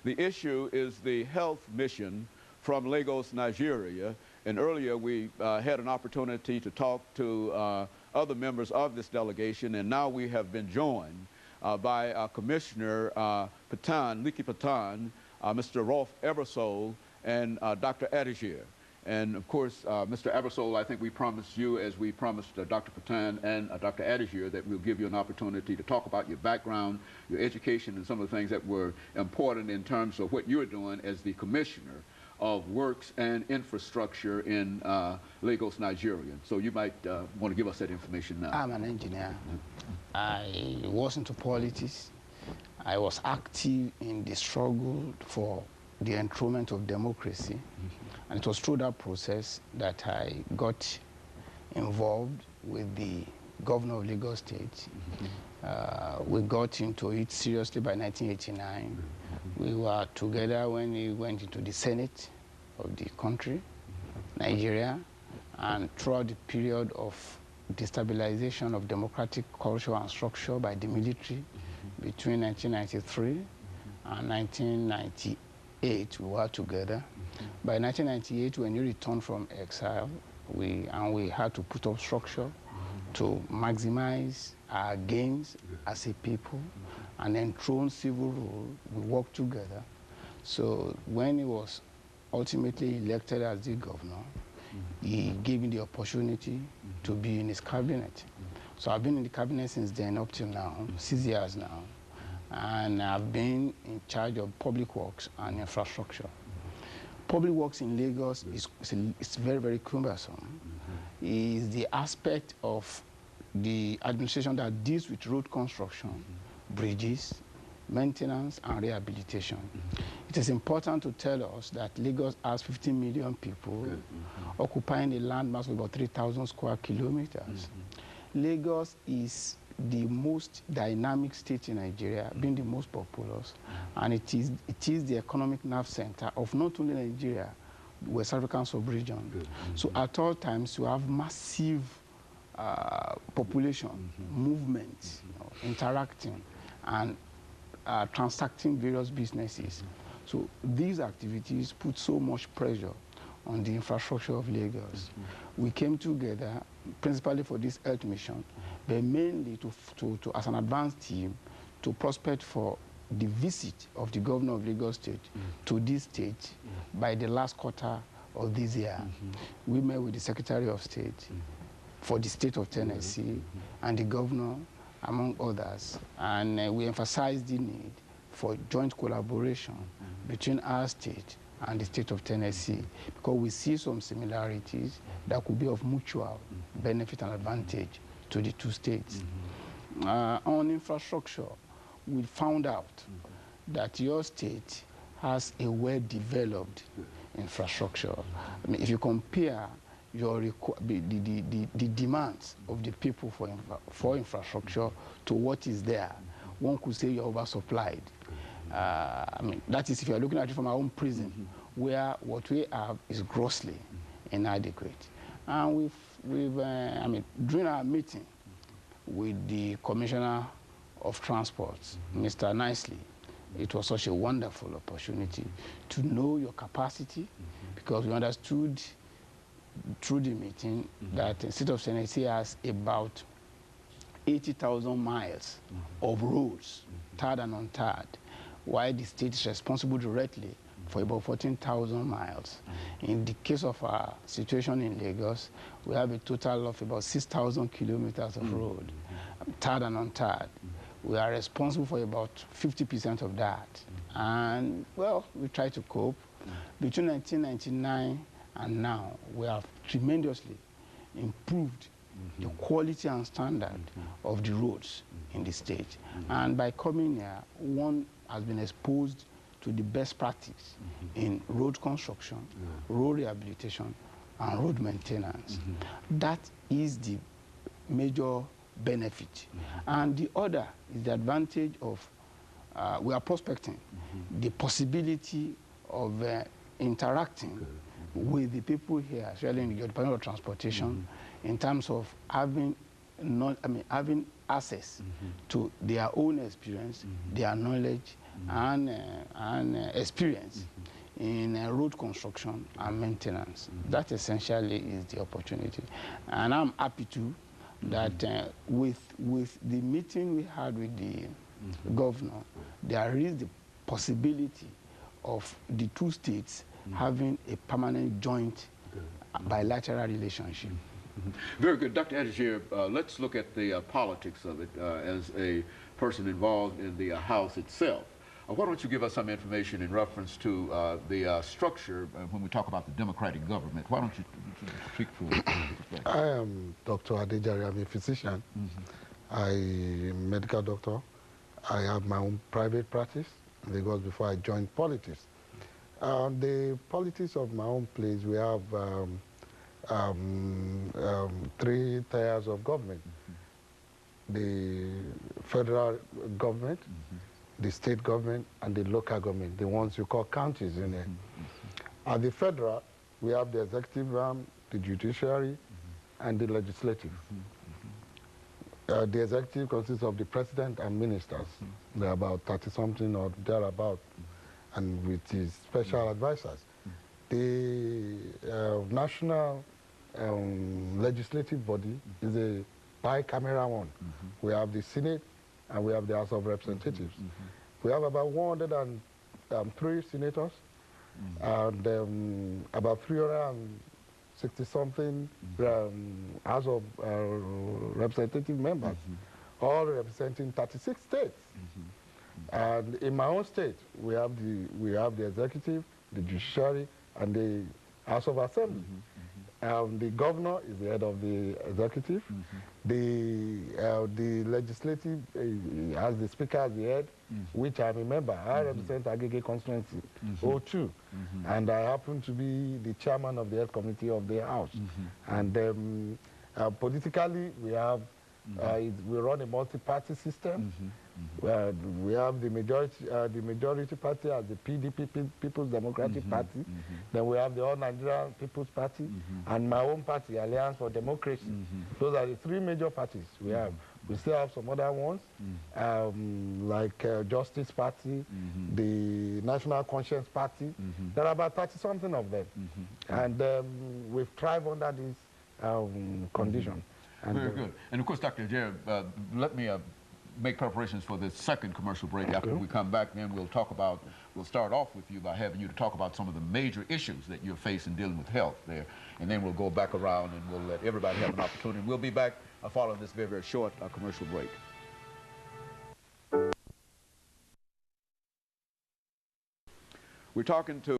The issue is the health mission from Lagos, Nigeria. And earlier we had an opportunity to talk to other members of this delegation, and now we have been joined by Commissioner LPitan, Mr. RArigbesola3, and Dr. Adejare. And of course, Mr. RArigbesola3, I think we promised you, as we promised Dr. Pitan and Dr. Adejare, that we'll give you an opportunity to talk about your background, your education, and some of the things that were important in terms of what you're doing as the Commissioner of Works and Infrastructure in Lagos, Nigeria. So you might want to give us that information now. I'm an engineer. I was into politics. I was active in the struggle for the enthronement of democracy. And it was through that process that I got involved with the governor of Lagos State. We got into it seriously by 1989. We were together when he went into the Senate of the country, Nigeria, and throughout the period of destabilization of democratic culture and structure by the military between 1993 and 1998, we were together. By 1998, when he returned from exile, we had to put up structure to maximize our gains as a people and enthrone civil rule. We worked together. So when he was ultimately elected as the governor, he gave me the opportunity to be in his cabinet. So I've been in the cabinet since then up till now, 6 years now. And I've been in charge of public works and infrastructure. Public works in Lagos is very, very cumbersome. It's the aspect of the administration that deals with road construction, bridges, maintenance, and rehabilitation. It is important to tell us that Lagos has 15 million people occupying a land mass of about 3,000 square kilometers. Lagos is the most dynamic state in Nigeria, being the most populous, and it is the economic nerve center of not only Nigeria, West African sub-region. So at all times, you have massive population, movement, interacting, and transacting various businesses. So these activities put so much pressure on the infrastructure of Lagos. We came together principally for this health mission, but mainly as an advanced team to prospect for the visit of the governor of Lagos State to this state by the last quarter of this year. We met with the Secretary of State for the state of Tennessee and the governor, among others, and we emphasized the need for joint collaboration between our state and the state of Tennessee, because we see some similarities that could be of mutual benefit and advantage to the two states. On infrastructure, we found out that your state has a well-developed infrastructure. I mean, if you compare the demands of the people for infrastructure to what is there, one could say you're oversupplied. I mean, that is if you're looking at it from our own prism, where what we have is grossly inadequate. And I mean, during our meeting with the Commissioner of Transport, Mr. Nicely, it was such a wonderful opportunity to know your capacity, because we understood through the meeting that the state of Tennessee has about 80,000 miles of roads, tarred and untarred, while the state is responsible directly for about 14,000 miles. In the case of our situation in Lagos, we have a total of about 6,000 kilometers of road, tarred and untarred. We are responsible for about 50% of that. And, well, we try to cope. Between 1999 and now, we have tremendously improved the quality and standard of the roads in the state. And by coming here, one has been exposed to the best practice in road construction, road rehabilitation, and road maintenance. That is the major benefit. And the other is the advantage of, we are prospecting the possibility of interacting with the people here, especially in the Department of Transportation, in terms of having having access to their own experience, their knowledge, and experience in road construction and maintenance. That essentially is the opportunity. And I'm happy too that with the meeting we had with the governor, there is the possibility of the two states having a permanent joint bilateral relationship. Very good. Dr. Adejare, let's look at the politics of it as a person involved in the House itself. Why don't you give us some information in reference to the structure when we talk about the democratic government? Why don't you speak for us? I am Dr. Adejare. I'm a physician. I'm a medical doctor. I have my own private practice in Lagos before I joined politics. The politics of my own place, we have 3 tiers of government. The federal government, the state government, and the local government, the ones you call counties in there. At the federal, we have the executive arm, the judiciary, and the legislative. The executive consists of the president and ministers. There are about 30-something or thereabout, and with his special advisors. The national legislative body is a bicameral one. We have the Senate and we have the House of Representatives. We have about 103 senators and about 360-something House of Representative members, all representing 36 states. And in my own state, we have the executive, the judiciary, and the House of Assembly. The governor is the head of the executive. The legislative has the speaker as the head, which I'm a member. I represent Agege constituency 02, and I happen to be the chairman of the health committee of the House. And politically, we have we run a multi-party system. We have the majority party as the PDP, People's Democratic Party. Then we have the All Nigerian People's Party, and my own party, Alliance for Democracy. Those are the 3 major parties we have. We still have some other ones, like Justice Party, the National Conscience Party. There are about 30-something of them. And we've thrived under this condition. Very good. And of course, Dr. Adejare, let me make preparations for the second commercial break. After we come back, then we'll start off with you by having you to talk about some of the major issues that you're facing dealing with health there. And then we'll go back around and we'll let everybody have an opportunity. We'll be back following this very, very short commercial break. We're talking to